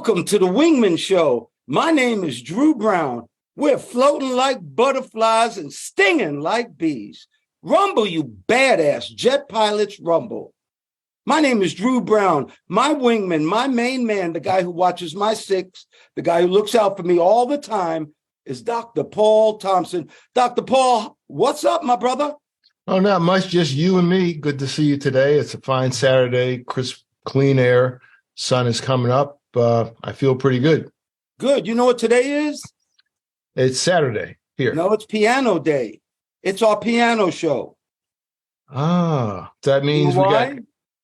Welcome to the Wingman Show. My name is Drew Brown. We're floating like butterflies and stinging like bees. Rumble, you badass jet pilots, rumble. My name is Drew Brown. My wingman, my main man, the guy who watches my six, the guy who looks out for me all the time is Dr. Paul Thompson. Dr. Paul, what's up, my brother? Oh, not much. Just you and me. Good to see you today. It's a fine Saturday, crisp, clean air. Sun is coming up. I feel pretty good. Good. You know what today is? It's Saturday here. No, it's piano day. It's our piano show. That means you know we why? got,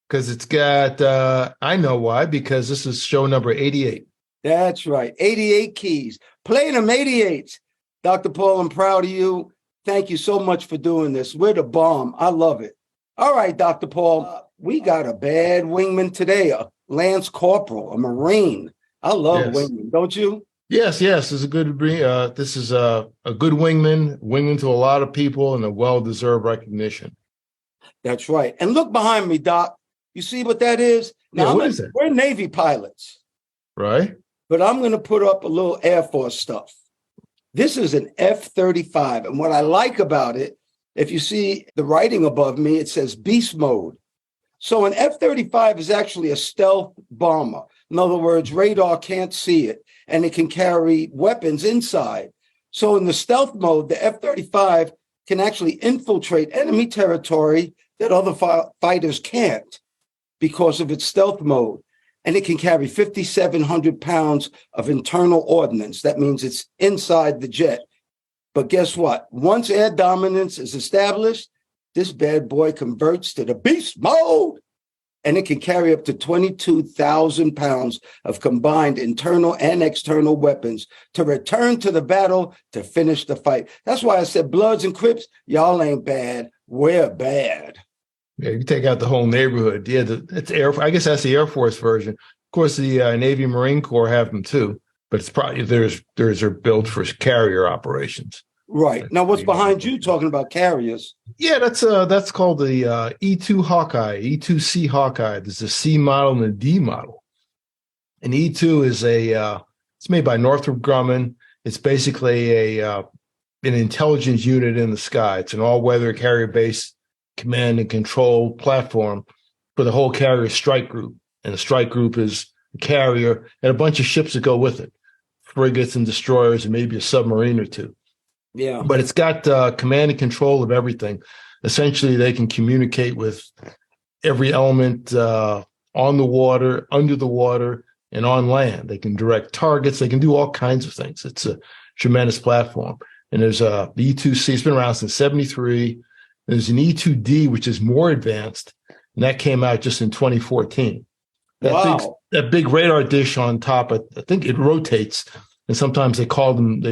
because it's got, I know why, because this is show number 88. That's right. 88 keys. Playing them 88s. Dr. Paul, I'm proud of you. Thank you so much for doing this. We're the bomb. I love it. All right, Dr. Paul, we got a bad wingman today, a Lance Corporal, a Marine. I love wingmen, don't you? Yes. This is a good. This is a good wingman to a lot of people, and a well-deserved recognition. That's right. And look behind me, Doc. You see what that is? Now, what is that? We're Navy pilots, right? But I'm going to put up a little Air Force stuff. This is an F-35, and what I like about it, if you see the writing above me, it says beast mode. So an F-35 is actually a stealth bomber. In other words, radar can't see it, and it can carry weapons inside. So in the stealth mode, the F-35 can actually infiltrate enemy territory that other fighters can't because of its stealth mode. And it can carry 5,700 pounds of internal ordnance. That means it's inside the jet. But guess what? Once air dominance is established, this bad boy converts to the beast mode, and it can carry up to 22,000 pounds of combined internal and external weapons to return to the battle to finish the fight. That's why I said, Bloods and Crips, y'all ain't bad. We're bad. Yeah, you take out the whole neighborhood. Yeah, it's I guess that's the Air Force version. Of course, the Navy Marine Corps have them too, but it's probably theirs are built for carrier operations. Right. Now, what's behind you talking about carriers? Yeah, that's called the E2 Hawkeye, E2C Hawkeye. There's a C model and a D model. And E2 is it's made by Northrop Grumman. It's basically an intelligence unit in the sky. It's an all-weather carrier-based command and control platform for the whole carrier strike group. And the strike group is a carrier and a bunch of ships that go with it, frigates and destroyers and maybe a submarine or two. Yeah. But it's got command and control of everything. Essentially, they can communicate with every element on the water, under the water, and on land. They can direct targets. They can do all kinds of things. It's a tremendous platform. And there's the E2C. It's been around since 1973. There's an E2D, which is more advanced, and that came out just in 2014. That big radar dish on top, I think it rotates. And sometimes they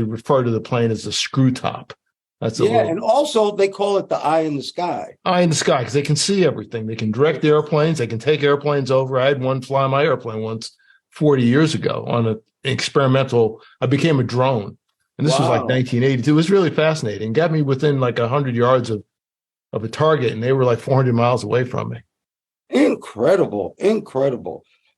refer to the plane as a screw top. And also they call it the eye in the sky. Eye in the sky, because they can see everything. They can direct the airplanes. They can take airplanes over. I had one fly my airplane once 40 years ago on an experimental. I became a drone. And this was like 1982. It was really fascinating. Got me within like 100 yards of a target, and they were like 400 miles away from me. Incredible.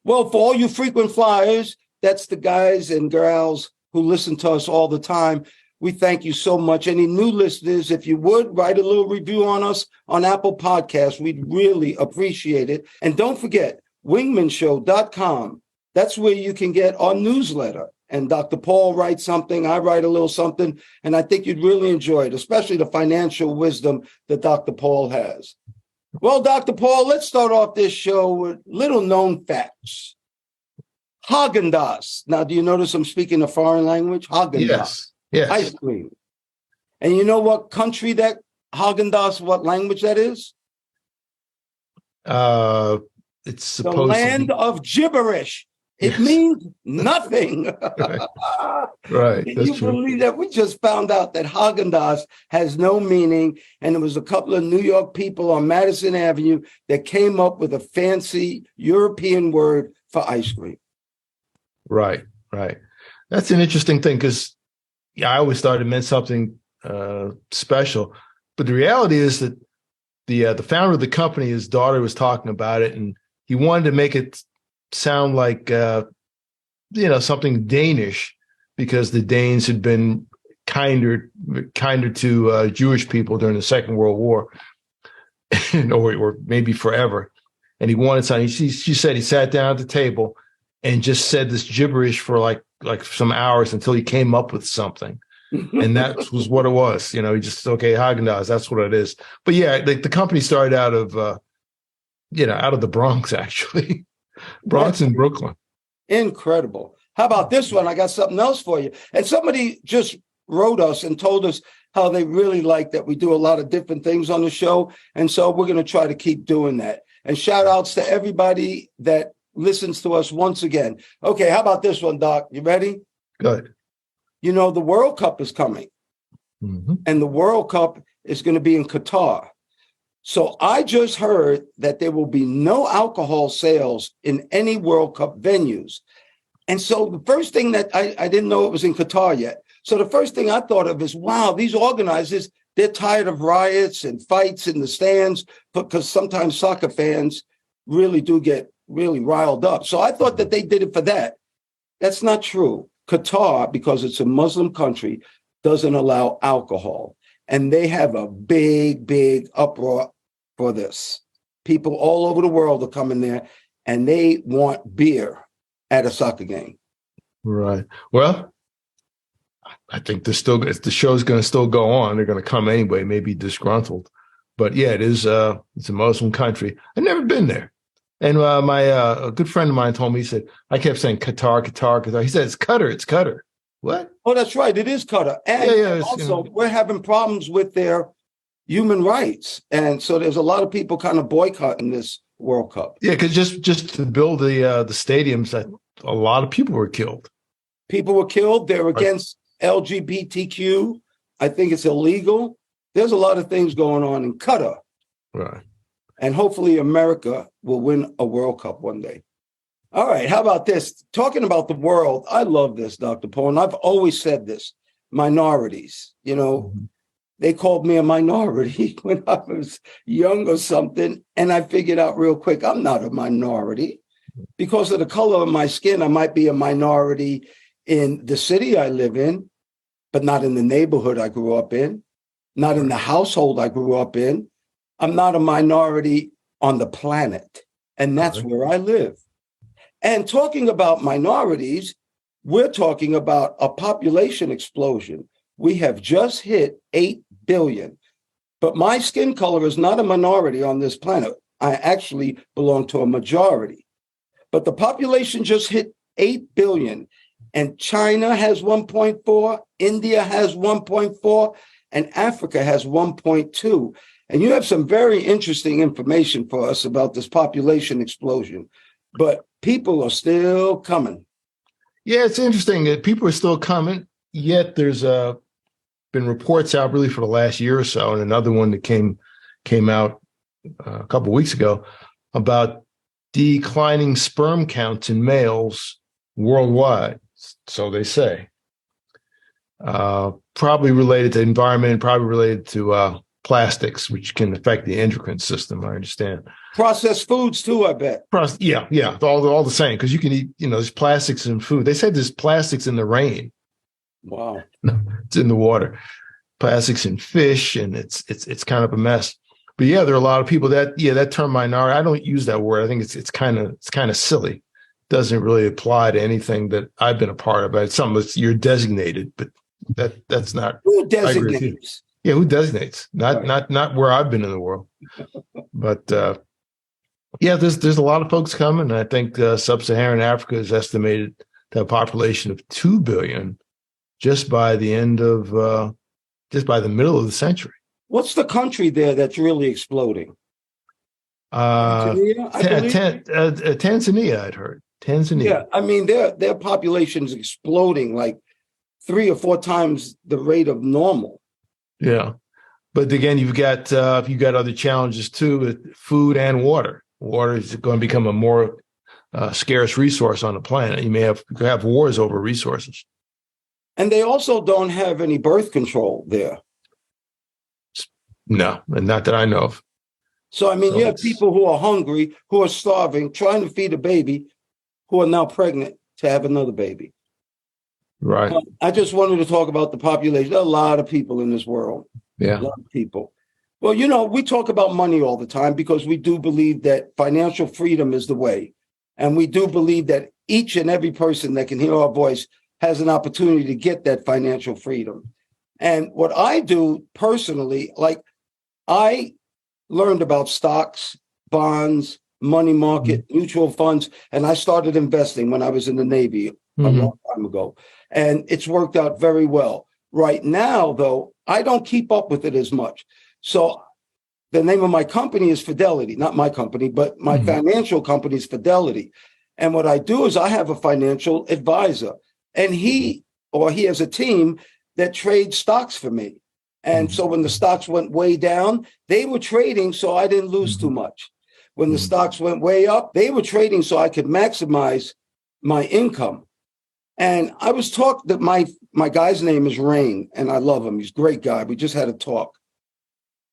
Well, for all you frequent flyers, that's the guys and girls who listen to us all the time. We thank you so much. Any new listeners, if you would, write a little review on us on Apple Podcasts. We'd really appreciate it. And don't forget, wingmenshow.com. That's where you can get our newsletter. And Dr. Paul writes something, I write a little something, and I think you'd really enjoy it, especially the financial wisdom that Dr. Paul has. Well, Dr. Paul, let's start off this show with little-known facts. Haagen Dazs. Now, do you notice I'm speaking a foreign language? Haagen Dazs. Yes. Ice cream. And you know what country that Haagen Dazs, what language that is? It's supposed the land of gibberish. It means nothing. Right. Can you believe that? We just found out that Haagen Dazs has no meaning. And it was a couple of New York people on Madison Avenue that came up with a fancy European word for ice cream. Right. That's an interesting thing because I always thought it meant something special. But the reality is that the founder of the company, his daughter was talking about it, and he wanted to make it sound like something Danish, because the Danes had been kinder to Jewish people during the Second World War, or maybe forever. And he wanted something. She said he sat down at the table and just said this gibberish for like some hours until he came up with something. And that was what it was. He just, okay, Haagen Dazs, that's what it is. But yeah, the company started out of the Bronx, actually. Bronx and Brooklyn. Incredible. How about this one? I got something else for you. And somebody just wrote us and told us how they really like that we do a lot of different things on the show. And so we're going to try to keep doing that. And shout outs to everybody that listens to us once again. Okay, how about this one, Doc? You ready? Good. The World Cup is coming. Mm-hmm. And the World Cup is going to be in Qatar. So I just heard that there will be no alcohol sales in any World Cup venues. And so the first thing that I didn't know it was in Qatar yet. So the first thing I thought of is, wow, these organizers, they're tired of riots and fights in the stands, because sometimes soccer fans really do get really riled up. So I thought that they did it for that. That's not true. Qatar, because it's a Muslim country, doesn't allow alcohol. And they have a big, big uproar for this. People all over the world are coming there, and they want beer at a soccer game. Right. Well, I think the show's going to still go on. They're going to come anyway, maybe disgruntled. But yeah, it's a Muslim country. I've never been there. And a good friend of mine told me, he said, I kept saying Qatar, Qatar, Qatar. He said, it's Qatar, it's Qatar. What? Oh, that's right. It is Qatar. And also, we're having problems with their human rights. And so there's a lot of people kind of boycotting this World Cup. Yeah, because just to build the stadiums, a lot of people were killed. People were killed. They're against LGBTQ. I think it's illegal. There's a lot of things going on in Qatar. Right. And hopefully America will win a World Cup one day. All right. How about this? Talking about the world. I love this, Dr. Poe. And I've always said this. Minorities, They called me a minority when I was young or something. And I figured out real quick, I'm not a minority. Because of the color of my skin, I might be a minority in the city I live in, but not in the neighborhood I grew up in, not in the household I grew up in. I'm not a minority on the planet. And that's where I live. And talking about minorities, we're talking about a population explosion. We have just hit 8 billion. But my skin color is not a minority on this planet. I actually belong to a majority. But the population just hit 8 billion. And China has 1.4, India has 1.4, and Africa has 1.2. And you have some very interesting information for us about this population explosion. But people are still coming. Yeah, it's interesting that people are still coming, yet there's been reports out really for the last year or so, and another one that came out a couple of weeks ago about declining sperm counts in males worldwide. So they say. Probably related to environment, probably related to plastics, which can affect the endocrine system, I understand. Processed foods too, I bet. Yeah, all the same, because you can eat, there's plastics in food. They said there's plastics in the rain. Wow. No, it's in the water. Plastics in fish, and it's kind of a mess. But yeah, there are a lot of people that term minority, I don't use that word. I think it's kind of silly. Doesn't really apply to anything that I've been a part of. It's something that you're designated, but that's not. Who designates? Yeah, who designates? Not where I've been in the world. But yeah, there's a lot of folks coming. I think sub-Saharan Africa is estimated to have a population of 2 billion just by the middle of the century. What's the country there that's really exploding? Tanzania, Tanzania, I'd heard. Tanzania. Yeah, I mean their population is exploding like 3 or 4 times the rate of normal. Yeah, but again, you've got other challenges too with food and water. Water is going to become a more scarce resource on the planet. You may have wars over resources. And they also don't have any birth control there. No, and not that I know of. So, I mean, you have people who are hungry, who are starving, trying to feed a baby, who are now pregnant to have another baby. Right. I just wanted to talk about the population. There are a lot of people in this world. Yeah. A lot of people. Well, we talk about money all the time because we do believe that financial freedom is the way. And we do believe that each and every person that can hear our voice has an opportunity to get that financial freedom. And what I do personally, like I learned about stocks, bonds, money market, mutual funds, and I started investing when I was in the Navy a long time ago. And it's worked out very well. Right now, though, I don't keep up with it as much. So the name of my company is Fidelity, not my company, but my financial company is Fidelity. And what I do is I have a financial advisor, and he has a team that trades stocks for me. And so when the stocks went way down, they were trading so I didn't lose too much. When the stocks went way up, they were trading so I could maximize my income. And I was talking that my guy's name is Rain, and I love him. He's a great guy. We just had a talk.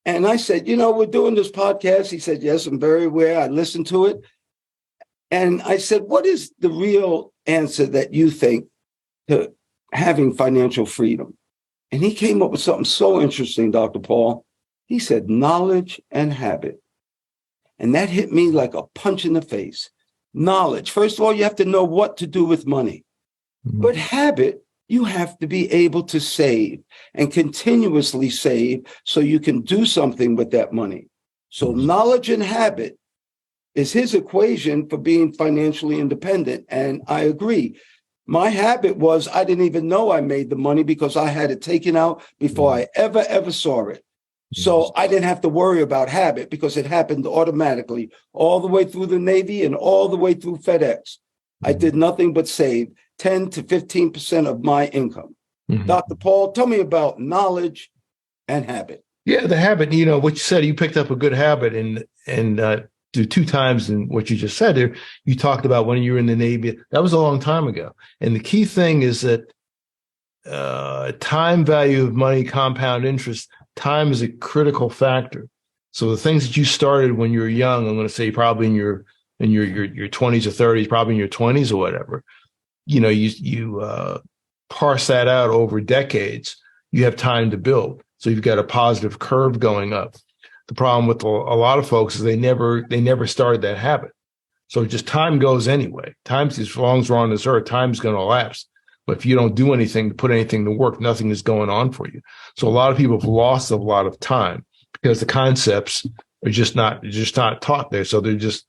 And I said, we're doing this podcast. He said, yes, I'm very aware. I listened to it. And I said, what is the real answer that you think to having financial freedom? And he came up with something so interesting, Dr. Paul. He said, knowledge and habit. And that hit me like a punch in the face. Knowledge. First of all, you have to know what to do with money. But habit, you have to be able to save and continuously save so you can do something with that money. So knowledge and habit is his equation for being financially independent. And I agree. My habit was I didn't even know I made the money because I had it taken out before I ever saw it. So I didn't have to worry about habit because it happened automatically all the way through the Navy and all the way through FedEx. I did nothing but save 10 to 15% of my income. Dr. Paul, tell me about knowledge and habit. Yeah, the habit, what you said, you picked up a good habit and do 2 times in what you just said there. You talked about when you were in the Navy. That was a long time ago. And the key thing is that time value of money, compound interest, time is a critical factor. So the things that you started when you were young, I'm going to say probably in your 20s or 30s, probably in your 20s or whatever, you parse that out over decades, you have time to build. So you've got a positive curve going up. The problem with a lot of folks is they never started that habit. So just time goes anyway. Time's, as long as we're on this earth, time's going to elapse. But if you don't do anything to put anything to work, nothing is going on for you. So a lot of people have lost a lot of time because the concepts are just not taught there. So they're just,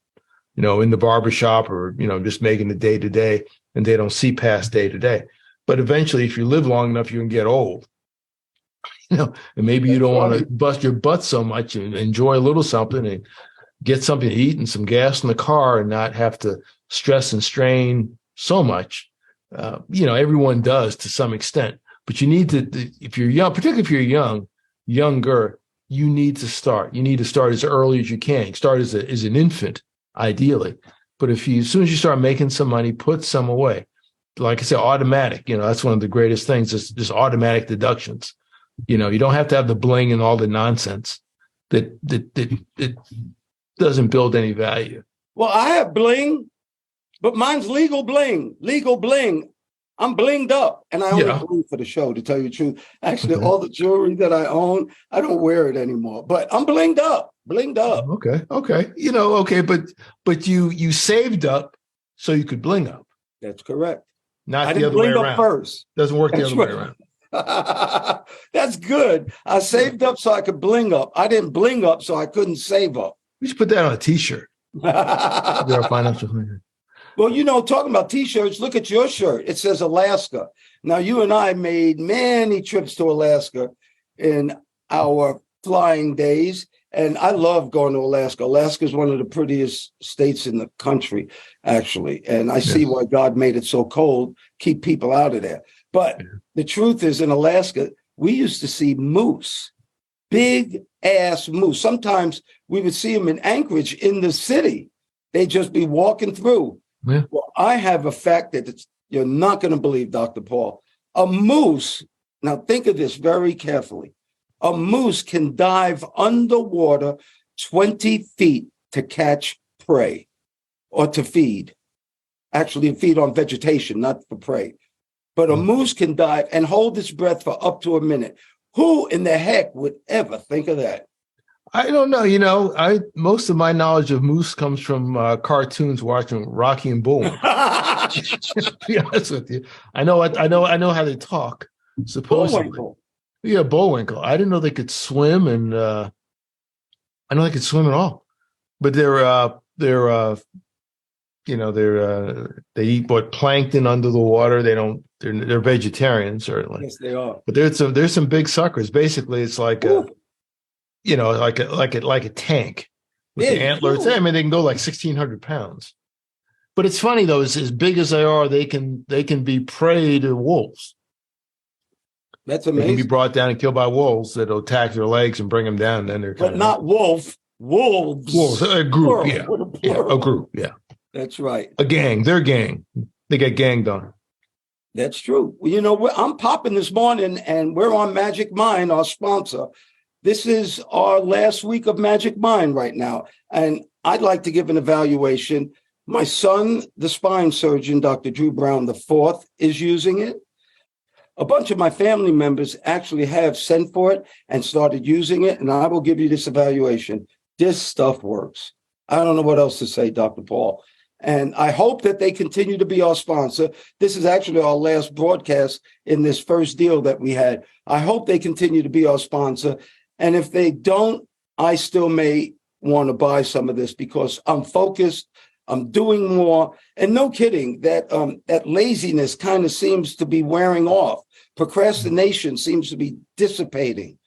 in the barbershop or, just making the day to day, and they don't see past day to day. But eventually, if you live long enough, you can get old. And maybe you don't want to bust your butt so much and enjoy a little something and get something to eat and some gas in the car and not have to stress and strain so much. Everyone does to some extent, but you need to, if you're young, particularly if you're younger, you need to start. You need to start as early as you can. Start as an infant, ideally. But as soon as you start making some money, put some away. Like I said, automatic, that's one of the greatest things, is just automatic deductions. You don't have to have the bling and all the nonsense that doesn't build any value. Well, I have bling, but mine's legal bling. I'm blinged up, and I only bling for the show, to tell you the truth. Actually, all the jewelry that I own, I don't wear it anymore, but I'm blinged up. Okay. But you saved up so you could bling up. That's correct. Not the other way around. First. Doesn't work the other way around. That's good. I saved up so I could bling up. I didn't bling up so I couldn't save up. We should put that on a T-shirt. Well, talking about T-shirts, look at your shirt. It says Alaska. Now, you and I made many trips to Alaska in our flying days, and I love going to Alaska. Alaska is one of the prettiest states in the country, actually, and I see why God made it so cold, keep people out of there. But the truth is, in Alaska, we used to see moose, big ass moose. Sometimes we would see them in Anchorage in the city. They'd just be walking through. Yeah. Well, I have a fact that you're not going to believe, Dr. Paul. A moose, now think of this very carefully. A moose can dive underwater 20 feet to catch prey or to feed. actually feed on vegetation, not for prey. But a moose can dive and hold its breath for up to a minute. Who in the heck would ever think of that? I don't know. Most of my knowledge of moose comes from cartoons watching Rocky and Bullwinkle. To be honest with you, I know how they talk. Supposedly, Bullwinkle. yeah, Bullwinkle. I didn't know they could swim, and I know they could swim at all. But they eat plankton under the water. They're vegetarians, certainly. Yes, they are. But there's some big suckers. Basically, it's like Ooh. like a tank with the antlers. Cool. I mean, they can go like 1,600 pounds. But it's funny though, as big as they are, they can be prey to wolves. That's They can amazing. be brought down and killed by wolves that'll attack their legs and bring them down. And then they're But not wolf, wolves. wolves. A group, Plural, yeah. with a Yeah, plural. a group, yeah. That's right. A gang. They're gang. They get ganged on. That's true. Well, you know, I'm popping this morning, and we're on Magic Mind, our sponsor. This is our last week of Magic Mind right now, and I'd like to give an evaluation. My son, the spine surgeon, Dr. Drew Brown IV, is using it. A bunch of my family members actually have sent for it and started using it, and I will give you this evaluation. This stuff works. I don't know what else to say, Dr. Paul. And I hope that they continue to be our sponsor. This is actually our last broadcast in this first deal that we had. I hope they continue to be our sponsor. And if they don't, I still may want to buy some of this because I'm focused. I'm doing more. And no kidding, that laziness kind of seems to be wearing off. Procrastination seems to be dissipating.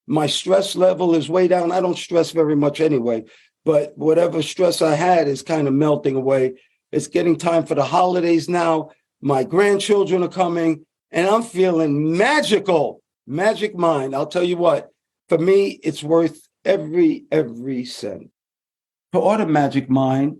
My stress level is way down. I don't stress very much anyway, but whatever stress I had is kind of melting away. It's getting time for the holidays now. My grandchildren are coming, and I'm feeling magical. Magic Mind. I'll tell you what, for me, it's worth every cent. To order Magic Mind,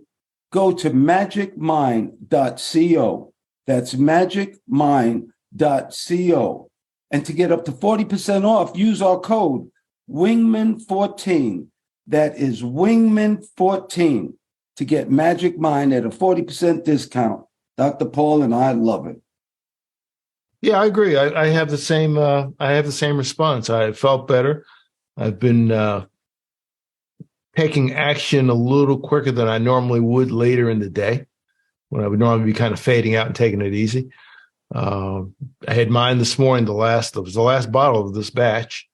go to magicmind.co. That's magicmind.co. And to get up to 40% off, use our code Wingman14. That is Wingman14 to get Magic Mind at a 40% discount. Dr. Paul and I love it. Yeah, I agree. I have the same. I have the same response. I felt better. I've been taking action a little quicker than I normally would later in the day, when I would normally be kind of fading out and taking it easy. I had mine this morning. It was the last bottle of this batch,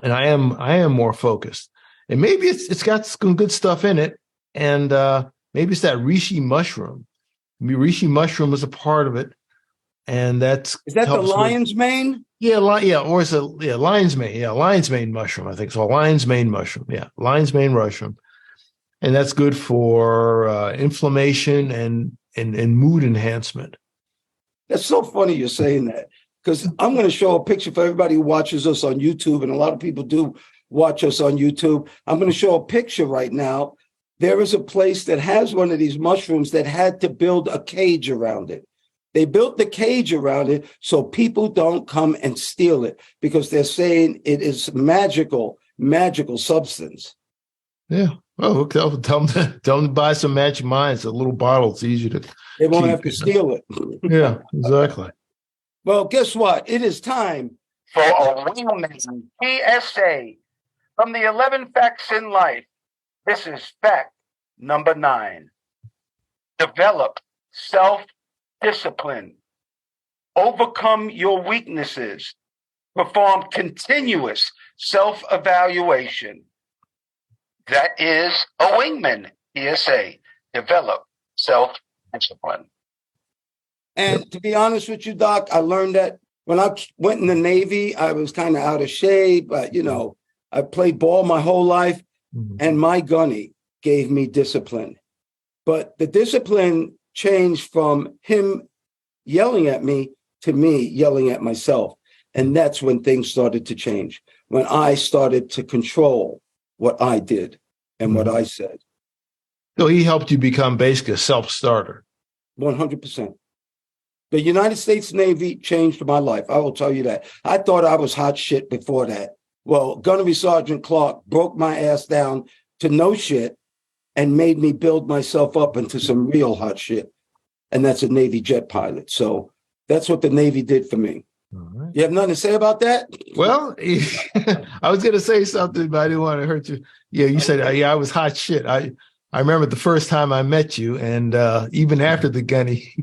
and I am more focused. And maybe it's got some good stuff in it, and maybe it's that reishi mushroom. Reishi mushroom is a part of it, and is that the lion's mane? Or it's lion's mane. Yeah, lion's mane mushroom. I think so. Lion's mane mushroom. Yeah, lion's mane mushroom, and that's good for inflammation and mood enhancement. That's so funny you're saying that, because I'm going to show a picture for everybody who watches us on YouTube, and a lot of people do watch us on YouTube. I'm going to show a picture right now. There is a place that has one of these mushrooms that had to build a cage around it. They built the cage around it so people don't come and steal it, because they're saying it is magical substance. Yeah. Oh, tell them to buy some Magic Minds. A little bottle. It's easy to. They won't have to steal it. Yeah, exactly. Well, guess what? It is time for a Wingman PSA from the 11 Facts in Life. This is fact number 9. Develop self-discipline. Overcome your weaknesses. Perform continuous self-evaluation. That is a Wingman PSA. Develop self-discipline. And to be honest with you, Doc, I learned that when I went in the Navy. I was kind of out of shape, but, I played ball my whole life, and my gunny gave me discipline. But the discipline changed from him yelling at me to me yelling at myself. And that's when things started to change, when I started to control what I did and what I said. So he helped you become basically a self-starter. 100%. The United States Navy changed my life. I will tell you that. I thought I was hot shit before that. Well, Gunnery Sergeant Clark broke my ass down to no shit and made me build myself up into some real hot shit. and that's a Navy jet pilot. So that's what the Navy did for me. All right. You have nothing to say about that? Well, I was going to say something, but I didn't want to hurt you. Yeah, you said, yeah, I was hot shit. I remember the first time I met you, and even after the gunny,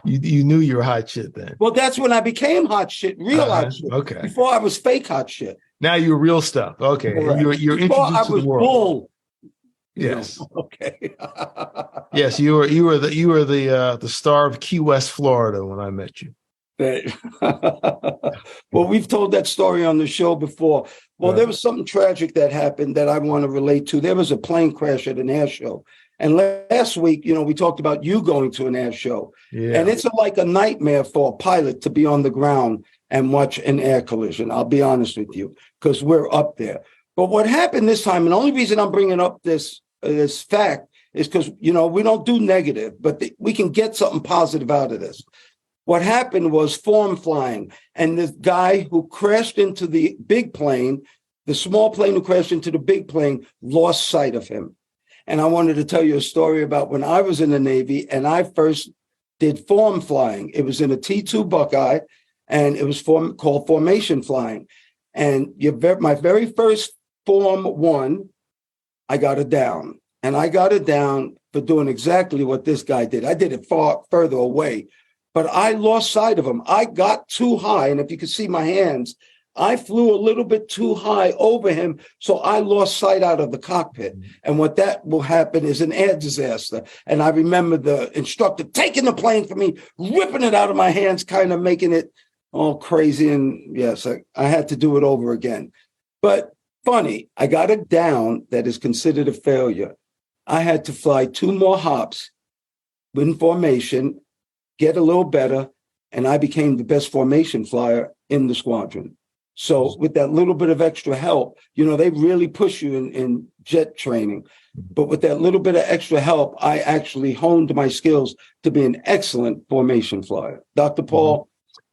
you knew you were hot shit then. Well, that's when I became hot shit, real hot shit. Okay. Before I was fake hot shit. Now you're real stuff. Okay. Correct. You're Before introduced to the world. Bull. Yes. Okay. Yes, you were the star of Key West, Florida when I met you. Well, we've told that story on the show before. Well, there was something tragic that happened that I want to relate to. There was a plane crash at an air show. And last week, we talked about you going to an air show. Yeah. And it's like a nightmare for a pilot to be on the ground and watch an air collision. I'll be honest with you, because we're up there. But what happened this time, and the only reason I'm bringing up this fact is because, we don't do negative, but we can get something positive out of this. What happened was form flying, and the guy who crashed into the big plane, the small plane who crashed into the big plane, lost sight of him. And I wanted to tell you a story about when I was in the Navy and I first did form flying. It was in a T2 Buckeye, and it was called formation flying. And my very first Form 1, I got it down. And I got it down for doing exactly what this guy did. I did it far further away, but I lost sight of him. I got too high. And if you could see my hands, I flew a little bit too high over him. So I lost sight out of the cockpit. And what that will happen is an air disaster. And I remember the instructor taking the plane from me, ripping it out of my hands, kind of making it all crazy. And yes, I had to do it over again. But funny, I got it down that is considered a failure. I had to fly 2 more hops in formation, get a little better, and I became the best formation flyer in the squadron. So with that little bit of extra help, they really push you in jet training. But with that little bit of extra help, I actually honed my skills to be an excellent formation flyer. Dr. Paul,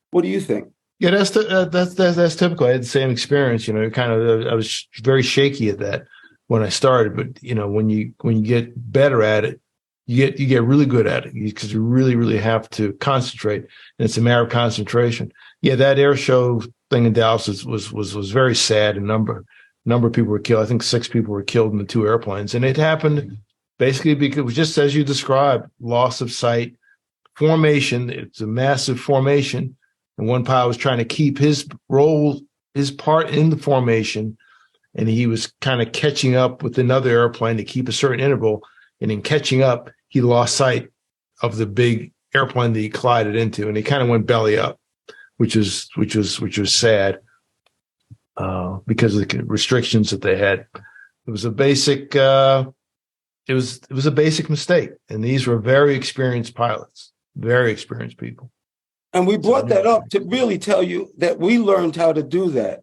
what do you think? Yeah, that's typical. I had the same experience. I was very shaky at that when I started, but when you get better at it, you get really good at it because you really, really have to concentrate, and it's a matter of concentration. Yeah, that air show thing in Dallas was very sad. A number of people were killed. I think 6 people were killed in the 2 airplanes, and it happened basically because, just as you described, loss of sight, formation. It's a massive formation. And one pilot was trying to keep his part in the formation, and he was kind of catching up with another airplane to keep a certain interval. And in catching up, he lost sight of the big airplane that he collided into, and he kind of went belly up, which was sad because of the restrictions that they had. It was a basic mistake, and these were very experienced pilots, very experienced people. And we brought that up to really tell you that we learned how to do that.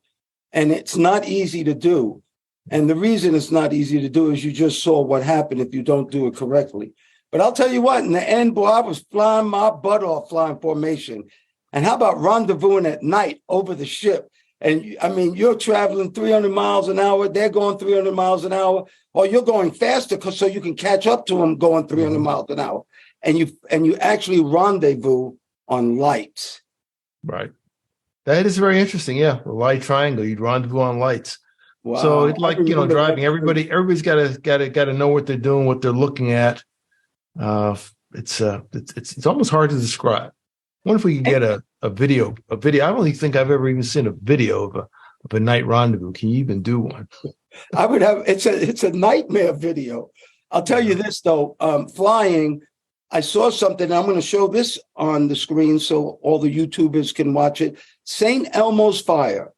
And it's not easy to do. And the reason it's not easy to do is you just saw what happened if you don't do it correctly. But I'll tell you what, in the end, boy, I was flying my butt off flying formation. And how about rendezvousing at night over the ship? And you're traveling 300 miles an hour. They're going 300 miles an hour. Or you're going faster so you can catch up to them going 300 miles an hour. And you actually rendezvous on lights. Right. That is very interesting. Yeah. The light triangle, you'd rendezvous on lights. Wow. So it's like, driving, everybody's got to know what they're doing, what they're looking at. It's almost hard to describe. I wonder if we can get a video. I don't really think I've ever even seen a video of a night rendezvous. Can you even do one? I would have, it's a nightmare video. I'll tell you this though, flying, I saw something. I'm going to show this on the screen so all the YouTubers can watch it. St. Elmo's fire.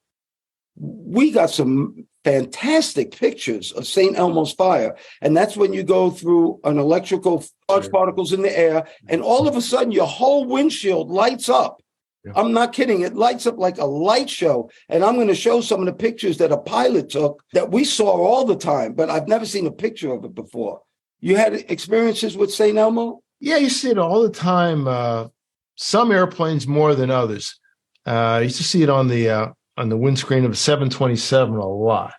We got some fantastic pictures of St. Elmo's fire. And that's when you go through an electrical charge particles in the air, and all of a sudden your whole windshield lights up. Yeah. I'm not kidding. It lights up like a light show. And I'm going to show some of the pictures that a pilot took that we saw all the time, but I've never seen a picture of it before. You had experiences with St. Elmo? Yeah, you see it all the time. Some airplanes more than others. I used to see it on the windscreen of a 727 a lot.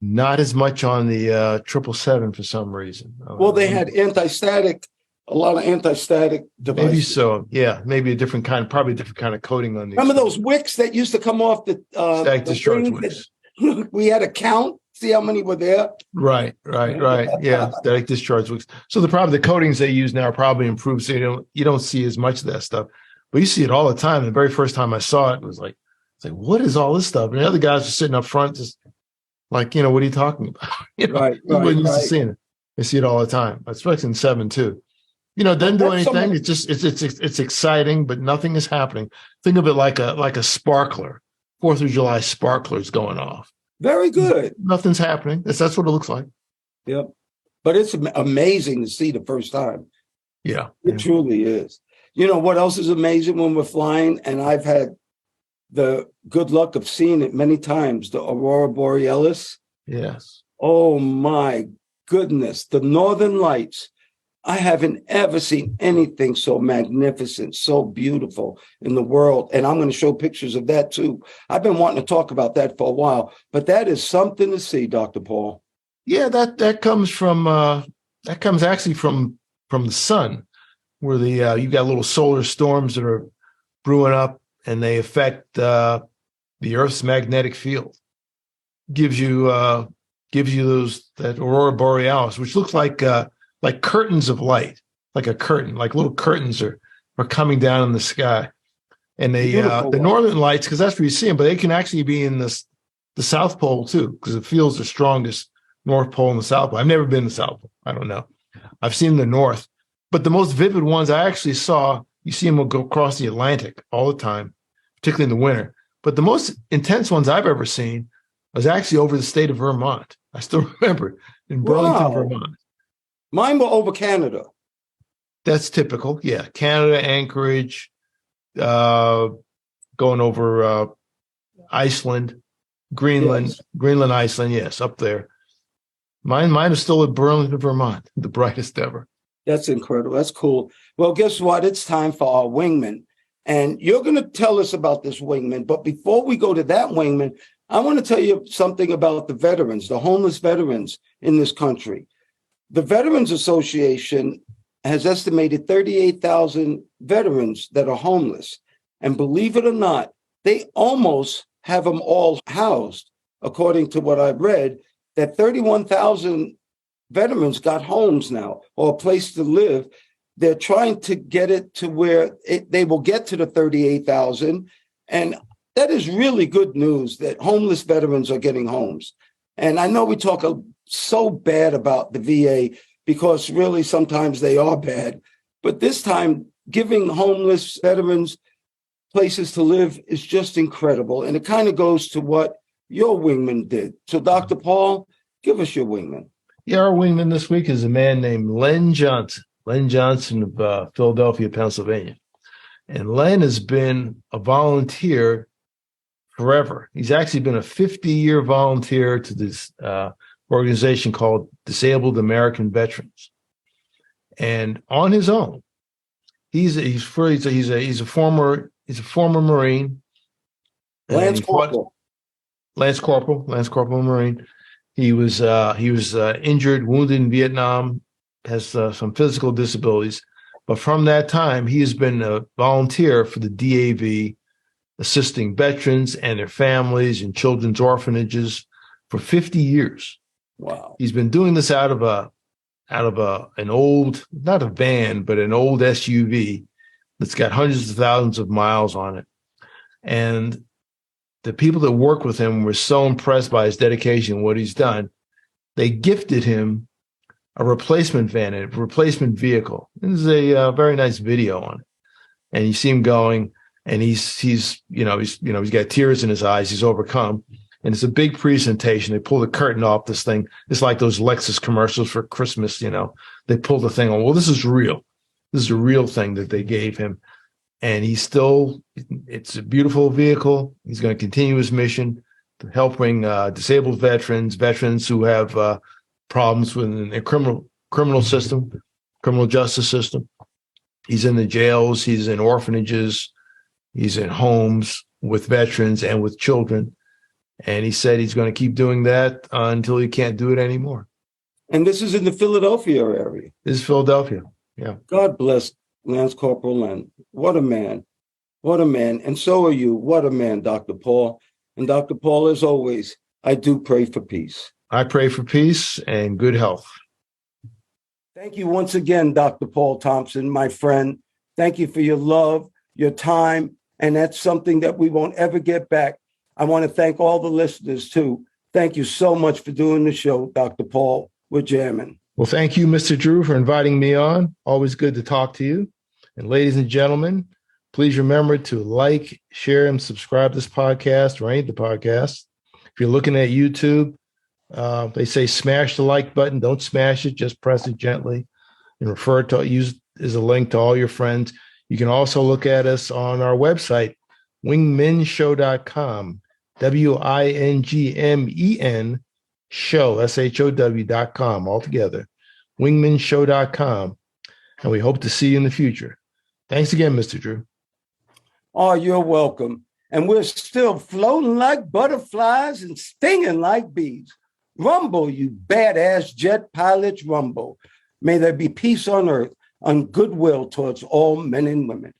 Not as much on the 777 for some reason. Well, they had anti-static a lot of anti-static devices. Maybe so. Yeah, maybe probably a different kind of coating on these. Remember those wicks that used to come off the static discharge thing wicks? We had to count, see how many were there. Right. Yeah, static discharge wicks. So the coatings they use now are probably improved, so you don't see as much of that stuff, but you see it all the time. And the very first time I saw it, was like, what is all this stuff? And the other guys are sitting up front, just like, what are you talking about? Right. Used to seeing it. They see it all the time, especially in 7 too. Doesn't do anything. It's just it's exciting, but nothing is happening. Think of it like a sparkler. 4th of July sparklers going off. Very good. Nothing's happening. That's what it looks like. Yep. But it's amazing to see the first time. Yeah. It truly is. What else is amazing when we're flying? And I've had the good luck of seeing it many times, the Aurora Borealis. Yes. Oh my goodness. The Northern Lights. I haven't ever seen anything so magnificent, so beautiful in the world. And I'm going to show pictures of that too. I've been wanting to talk about that for a while, but that is something to see, Dr. Paul. Yeah, that comes actually from the sun, where you've got little solar storms that are brewing up, and they affect the Earth's magnetic field. Gives you that Aurora Borealis, which looks like curtains of light, like a curtain, like little curtains are coming down in the sky. And the Northern Lights, because that's where you see them, but they can actually be in the South Pole too, because it feels the strongest, North Pole and the South Pole. I've never been to the South Pole. I don't know. I've seen the North, but the most vivid ones I actually saw, you see them go across the Atlantic all the time, particularly in the winter. But the most intense ones I've ever seen was actually over the state of Vermont. I still remember in Burlington, Vermont. Mine were over Canada. That's typical. Yeah. Canada, Anchorage, going over Iceland, Greenland, yes. Greenland, Iceland. Yes, up there. Mine is still at Burlington, Vermont, the brightest ever. That's incredible. That's cool. Well, guess what? It's time for our Wingman. And you're going to tell us about this Wingman. But before we go to that Wingman, I want to tell you something about the veterans, the homeless veterans in this country. The Veterans Association has estimated 38,000 veterans that are homeless. And believe it or not, they almost have them all housed. According to what I've read, that 31,000 veterans got homes now, or a place to live. They're trying to get it to where they will get to the 38,000. And that is really good news that homeless veterans are getting homes. And I know we talk so bad about the VA because really sometimes they are bad. But this time, giving homeless veterans places to live is just incredible. And it kind of goes to what your Wingman did. So, Dr. Paul, give us your Wingman. Yeah, our Wingman this week is a man named Len Johnson. Len Johnson of Philadelphia, Pennsylvania. And Len has been a volunteer forever. He's actually been a 50-year volunteer to this organization called Disabled American Veterans. And on his own, he's a former Marine. Lance Corporal Marine. He was injured, wounded in Vietnam, has some physical disabilities. But from that time, he has been a volunteer for the DAV, assisting veterans and their families in children's orphanages for 50 years. Wow. He's been doing this out of an old, not a van, but an old SUV that's got hundreds of thousands of miles on it. And the people that work with him were so impressed by his dedication and what he's done, they gifted him a replacement van, a replacement vehicle. There's a very nice video on it. And you see him going, and he's got tears in his eyes. He's overcome. And it's a big presentation. They pull the curtain off this thing. It's like those Lexus commercials for Christmas, They pull the thing on. Well, this is real. This is a real thing that they gave him. And it's a beautiful vehicle. He's going to continue his mission to helping disabled veterans who have problems with the criminal system, criminal justice system. He's in the jails. He's in orphanages. He's in homes with veterans and with children. And he said he's going to keep doing that until he can't do it anymore. And this is in the Philadelphia area. This is Philadelphia. Yeah. God bless Lance Corporal Len. What a man. What a man. And so are you. What a man, Dr. Paul. And Dr. Paul, as always, I do pray for peace. I pray for peace and good health. Thank you once again, Dr. Paul Thompson, my friend. Thank you for your love, your time, and that's something that we won't ever get back. I want to thank all the listeners, too. Thank you so much for doing the show, Dr. Paul. We're jamming. Well, thank you, Mr. Drew, for inviting me on. Always good to talk to you. And ladies and gentlemen, please remember to like, share, and subscribe to this podcast or any of the podcasts. If you're looking at YouTube, they say smash the like button. Don't smash it. Just press it gently and refer to use as a link to all your friends. You can also look at us on our website, wingmenshow.com, WINGMEN show, SHOW.com, altogether, wingmenshow.com. And we hope to see you in the future. Thanks again, Mr. Drew. Oh, you're welcome. And we're still floating like butterflies and stinging like bees. Rumble, you badass jet pilots, rumble. May there be peace on earth, and goodwill towards all men and women.